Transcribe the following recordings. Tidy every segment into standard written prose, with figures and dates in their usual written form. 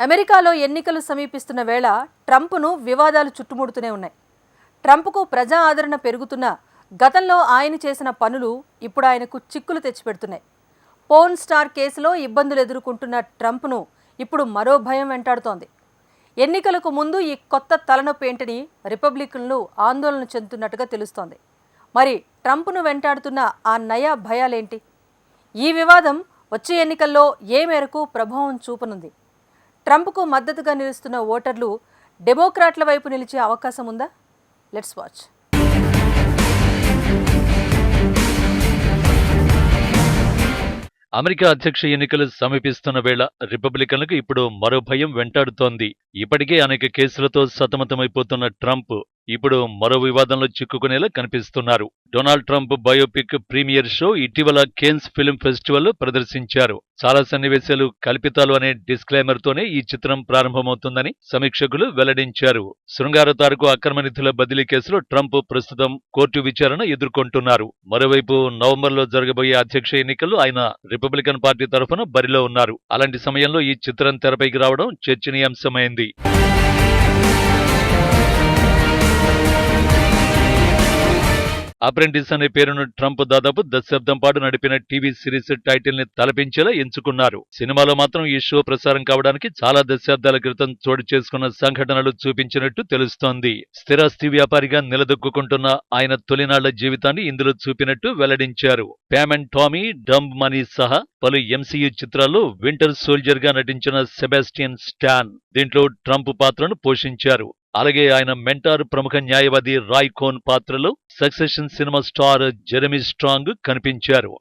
అమెరికాలో ఎన్నికలు సమీపిస్తున్న వేళ ట్రంప్ను వివాదాలు చుట్టుముడుతూనే ఉన్నాయి. ట్రంప్కు ప్రజా ఆదరణ పెరుగుతున్న గతంలో ఆయన చేసిన పనులు ఇప్పుడు ఆయనకు చిక్కులు తెచ్చిపెడుతున్నాయి. పోర్న్ స్టార్ కేసులో ఇబ్బందులు ఎదుర్కొంటున్న ట్రంప్ను ఇప్పుడు మరో భయం వెంటాడుతోంది. ఎన్నికలకు ముందు ఈ కొత్త తలనొప్పి ఏంటని రిపబ్లికన్లు ఆందోళన చెందుతున్నట్టుగా తెలుస్తోంది. మరి ట్రంప్ను వెంటాడుతున్న ఆ నయా భయాలేంటి? ఈ వివాదం వచ్చే ఎన్నికల్లో ఏ మేరకు ప్రభావం చూపనుంది? ట్రంప్కు మద్దతుగా నిలుస్తున్న ఓటర్లు డెమోక్రాట్ల వైపు నిలిచే అవకాశం ఉందా? Let's watch. అమెరికా అధ్యక్ష ఎన్నికలు సమీపిస్తున్న వేళ రిపబ్లికన్లకు ఇప్పుడు మరో భయం వెంటాడుతోంది. ఇప్పటికే అనేక కేసులతో సతమతమైపోతున్న ట్రంప్ ఇప్పుడు మరో వివాదంలో చిక్కుకునేలా కనిపిస్తున్నారు. Donald Trump biopic premiere show ఇటీవల కేన్స్ ఫిల్మ్ ఫెస్టివల్లో ప్రదర్శించారు. చాలా సన్నివేశాలు కల్పితాలు అనే డిస్క్లైమర్ తోనే ఈ చిత్రం ప్రారంభమవుతుందని సమీక్షకులు వెల్లడించారు. శృంగార తారకు అక్రమ నిధుల బదిలీ కేసులో ట్రంప్ ప్రస్తుతం కోర్టు విచారణ ఎదుర్కొంటున్నారు. మరోవైపు నవంబర్లో జరగబోయే అధ్యక్ష ఎన్నికల్లో ఆయన రిపబ్లికన్ పార్టీ తరఫున బరిలో ఉన్నారు. అలాంటి సమయంలో ఈ చిత్రం తెరపైకి రావడం చర్చనీయాంశమైంది. అప్రెంటిస్ అనే పేరును ట్రంప్ దాదాపు దశాబ్దం పాటు నడిపిన టీవీ సిరీస్ టైటిల్ ని తలపించేలా ఎంచుకున్నారు. సినిమాలో మాత్రం ఈ షో ప్రసారం కావడానికి చాలా దశాబ్దాల క్రితం చోటు చేసుకున్న సంఘటనలు చూపించినట్టు తెలుస్తోంది. స్థిరాస్తి వ్యాపారిగా నిలదొక్కుంటున్న ఆయన తొలినాళ్ల జీవితాన్ని ఇందులో చూపినట్టు వెల్లడించారు. PAM and Tommy, dumb money సహా పలు ఎంసీయూ చిత్రాల్లో వింటర్ సోల్జర్ గా నటించిన సెబాస్టియన్ స్టాన్ దీంట్లో ట్రంప్ పాత్రను పోషించారు. అలాగే ఆయన మెంటార్ ప్రముఖ న్యాయవాది రాయ్ కోన్ పాత్రలో succession cinema star Jeremy strong కనిపించారు.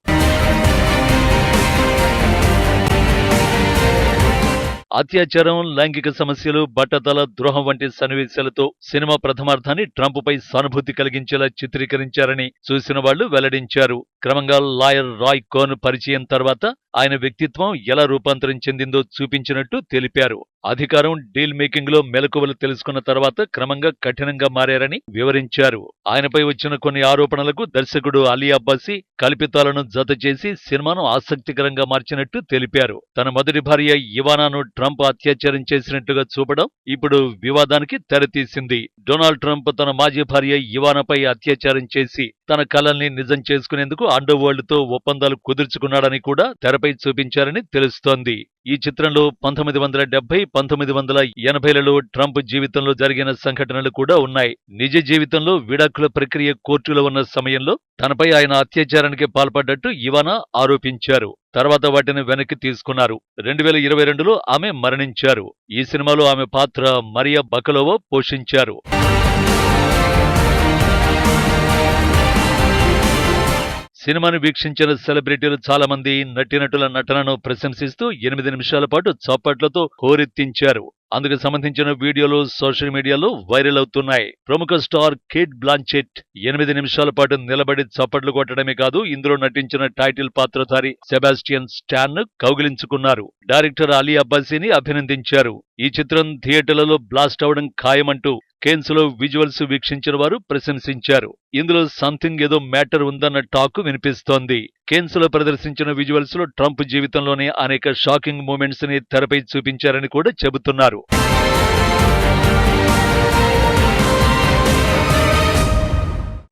అత్యాచారం, లైంగిక సమస్యలు, బట్టతల, ద్రోహం వంటి సన్నివేశాలతో సినిమా ప్రథమార్థాన్ని ట్రంప్పై సానుభూతి కలిగించేలా చిత్రీకరించారని చూసిన వాళ్లు వెల్లడించారు. క్రమంగా లాయర్ రాయ్ కోన్ పరిచయం తర్వాత ఆయన వ్యక్తిత్వం ఎలా రూపాంతరం చెందిందో చూపించినట్టు తెలిపారు. అధికారం, డీల్ మేకింగ్ లో మెలకువలు తెలుసుకున్న తర్వాత క్రమంగా కఠినంగా మారారని వివరించారు. ఆయనపై వచ్చిన కొన్ని ఆరోపణలకు దర్శకుడు అలీ అబ్బాసీ కల్పితాలను జత చేసి సినిమాను ఆసక్తికరంగా మార్చినట్టు తెలిపారు. తన మొదటి భార్య ఇవానాను ట్రంప్ అత్యాచారం చేసినట్టుగా చూపడం ఇప్పుడు వివాదానికి తెరతీసింది. డొనాల్డ్ ట్రంప్ తన మాజీ భార్య ఇవానాపై అత్యాచారం చేసి తన కలల్ని నిజం చేసుకునేందుకు అండర్ వరల్డ్ తో ఒప్పందాలు కుదుర్చుకున్నాడని కూడా తెరపై చూపించారని తెలుస్తోంది. ఈ చిత్రంలో 1970, 1980లలో ట్రంప్ జీవితంలో జరిగిన సంఘటనలు కూడా ఉన్నాయి. నిజ జీవితంలో విడాకుల ప్రక్రియ కోర్టులో ఉన్న సమయంలో తనపై ఆయన అత్యాచారానికి పాల్పడ్డట్టు ఇవానా ఆరోపించారు. తర్వాత వాటిని వెనక్కి తీసుకున్నారు. 2022లో ఆమె మరణించారు. ఈ సినిమాలో ఆమె పాత్ర మరియా బకలోవా పోషించారు. సినిమాను వీక్షించిన సెలబ్రిటీలు చాలా మంది నటీనటుల నటనను ప్రశంసిస్తూ 8 నిమిషాల పాటు చప్పట్లతో హోరెత్తించారు. అందుకు సంబంధించిన వీడియోలు సోషల్ మీడియాలో వైరల్ అవుతున్నాయి. ప్రముఖ స్టార్ కేట్ బ్లాంచెట్ 8 నిమిషాల పాటు నిలబడి చప్పట్లు కొట్టడమే కాదు, ఇందులో నటించిన టైటిల్ పాత్రధారి సెబాస్టియన్ స్టాన్ ను కౌగిలించుకున్నారు. డైరెక్టర్ అలీ అబ్బాసీని అభినందించారు. ఈ చిత్రం థియేటర్లలో బ్లాస్ట్ అవడం ఖాయమంటూ కేన్స్ లో విజువల్స్ వీక్షించిన వారు ప్రశంసించారు. ఇందులో సంథింగ్ ఏదో మ్యాటర్ ఉందన్న టాక్ వినిపిస్తోంది. కేన్స్ లో ప్రదర్శించిన విజువల్స్ లో ట్రంప్ జీవితంలోనే అనేక షాకింగ్ మూమెంట్స్ ని తెరపై చూపించారని కూడా చెబుతున్నారు.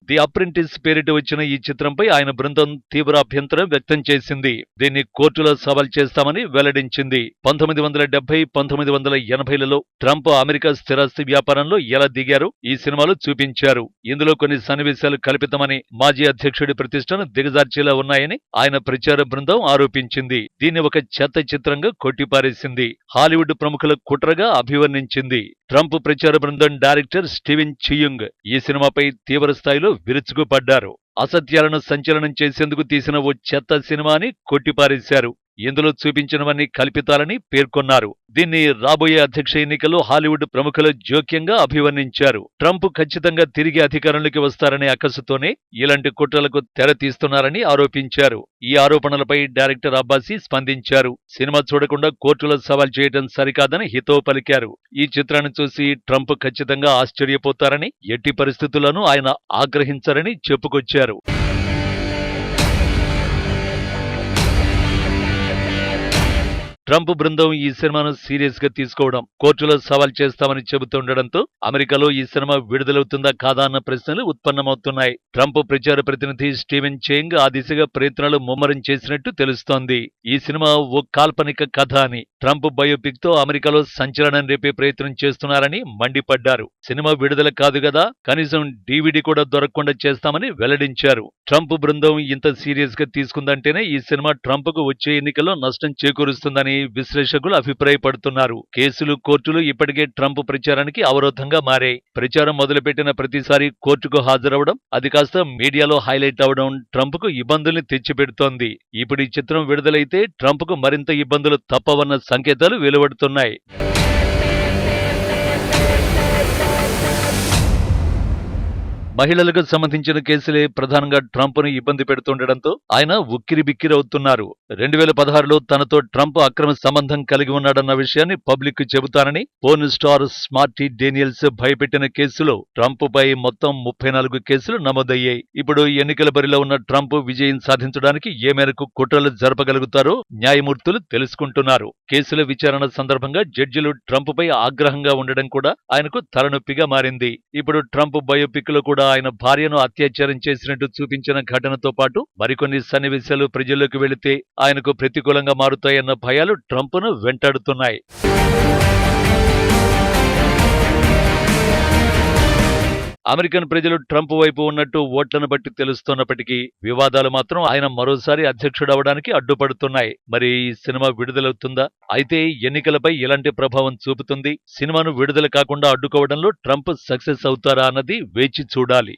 ది అప్రెంటిస్ పేరిట వచ్చిన ఈ చిత్రంపై ఆయన బృందం తీవ్ర అభ్యంతరం వ్యక్తం చేసింది. దీన్ని కోర్టులో సవాల్ చేస్తామని వెల్లడించింది. 1970, 1980లలో ట్రంప్ అమెరికా స్థిరాస్తి వ్యాపారంలో ఎలా దిగారో ఈ సినిమాలో చూపించారు. ఇందులో కొన్ని సన్నివేశాలు కల్పితమని, మాజీ అధ్యక్షుడి ప్రతిష్టను దిగజార్చేలా ఉన్నాయని ఆయన ప్రచార బృందం ఆరోపించింది. దీన్ని ఒక చెత్త చిత్రంగా కొట్టిపారేసింది. హాలీవుడ్ ప్రముఖుల కుట్రగా అభివర్ణించింది. ట్రంప్ ప్రచార బృందం డైరెక్టర్ స్టీవెన్ చియుంగ్ ఈ సినిమాపై తీవ్ర స్థాయిలో విరుచుకుపడ్డారు. అసత్యాలను సంచలనం చేసేందుకు తీసిన ఓ చెత్త సినిమా అని కొట్టిపారేశారు. ఇందులో చూపించినవన్నీ కల్పితాలని పేర్కొన్నారు. దీన్ని రాబోయే అధ్యక్ష ఎన్నికల్లో హాలీవుడ్ ప్రముఖుల జోక్యంగా అభివర్ణించారు. ట్రంప్ ఖచ్చితంగా తిరిగి అధికారంలోకి వస్తారనే అక్కసుతోనే ఇలాంటి కుట్రలకు తెర తీస్తున్నారని ఆరోపించారు. ఈ ఆరోపణలపై డైరెక్టర్ అబ్బాసీ స్పందించారు. సినిమా చూడకుండా కోర్టులో సవాల్ చేయడం సరికాదని హితవు పలికారు. ఈ చిత్రాన్ని చూసి ట్రంప్ ఖచ్చితంగా ఆశ్చర్యపోతారని, ఎట్టి పరిస్థితుల్లోనూ ఆయన ఆగ్రహించరని చెప్పుకొచ్చారు. ట్రంప్ బృందం ఈ సినిమాను సీరియస్ గా తీసుకోవడం, కోర్టులో సవాల్ చేస్తామని చెబుతుండటంతో అమెరికాలో ఈ సినిమా విడుదలవుతుందా కాదా అన్న ప్రశ్నలు ఉత్పన్నమవుతున్నాయి. ట్రంప్ ప్రచార ప్రతినిధి స్టీవెన్ చేంగ్ ఆ దిశగా ప్రయత్నాలు ముమ్మరం చేసినట్టు తెలుస్తోంది. ఈ సినిమా ఓ కాల్పనిక కథ అని, ట్రంప్ బయోపిక్ తో అమెరికాలో సంచలనం రేపే ప్రయత్నం చేస్తున్నారని మండిపడ్డారు. సినిమా విడుదల కాదు గదా, కనీసం DVD కూడా దొరకకుండా చేస్తామని వెల్లడించారు. ట్రంప్ బృందం ఇంత సీరియస్ గా తీసుకుందంటేనే ఈ సినిమా ట్రంప్ కు వచ్చే ఎన్నికల్లో నష్టం చేకూరుస్తుందని విశ్లేషకులు అభిప్రాయపడుతున్నారు. కేసులు, కోర్టులు ఇప్పటికే ట్రంప్ ప్రచారానికి అవరోధంగా మారాయి. ప్రచారం మొదలుపెట్టిన ప్రతిసారి కోర్టుకు హాజరవడం, అది కాస్త మీడియాలో హైలైట్ అవడం ట్రంప్ కు ఇబ్బందుల్ని తెచ్చిపెడుతోంది. ఇప్పుడు ఈ చిత్రం విడుదలైతే ట్రంప్ కు మరింత ఇబ్బందులు తప్పవన్న సంకేతాలు వెలువడుతున్నాయి. మహిళలకు సంబంధించిన కేసులే ప్రధానంగా ట్రంప్ను ఇబ్బంది పెడుతుండటంతో ఆయన ఉక్కిరిబిక్కిరవుతున్నారు. 2016లో తనతో ట్రంప్ అక్రమ సంబంధం కలిగి ఉన్నాడన్న విషయాన్ని పబ్లిక్ చెబుతానని పోర్న్ స్టార్ స్మార్టీ డేనియల్స్ భయపెట్టిన కేసులో ట్రంప్ పై మొత్తం 34 కేసులు నమోదయ్యాయి. ఇప్పుడు ఎన్నికల బరిలో ఉన్న ట్రంప్ విజయం సాధించడానికి ఏ మేరకు కుట్రలు జరపగలుగుతారో న్యాయమూర్తులు తెలుసుకుంటున్నారు. కేసుల విచారణ సందర్భంగా జడ్జిలు ట్రంప్ పై ఆగ్రహంగా ఉండడం కూడా ఆయనకు తలనొప్పిగా మారింది. ఇప్పుడు ట్రంప్ బయోపిక్ లో కూడా ఆయన భార్యను అత్యాచారం చేసినట్టు చూపించిన ఘటనతో పాటు మరికొన్ని సన్నివేశాలు ప్రజల్లోకి వెళితే ఆయనకు ప్రతికూలంగా మారుతాయన్న భయాలు ట్రంప్ను వెంటాడుతున్నాయి. అమెరికన్ ప్రజలు ట్రంప్ వైపు ఉన్నట్టు ఓట్లను బట్టి తెలుస్తున్నప్పటికీ వివాదాలు మాత్రం ఆయన మరోసారి అధ్యక్షుడవడానికి అడ్డుపడుతున్నాయి. మరి ఈ సినిమా విడుదలవుతుందా? అయితే ఎన్నికలపై ఎలాంటి ప్రభావం చూపుతుంది? సినిమాను విడుదల కాకుండా అడ్డుకోవడంలో ట్రంప్ సక్సెస్ అవుతారా అన్నది వేచి చూడాలి.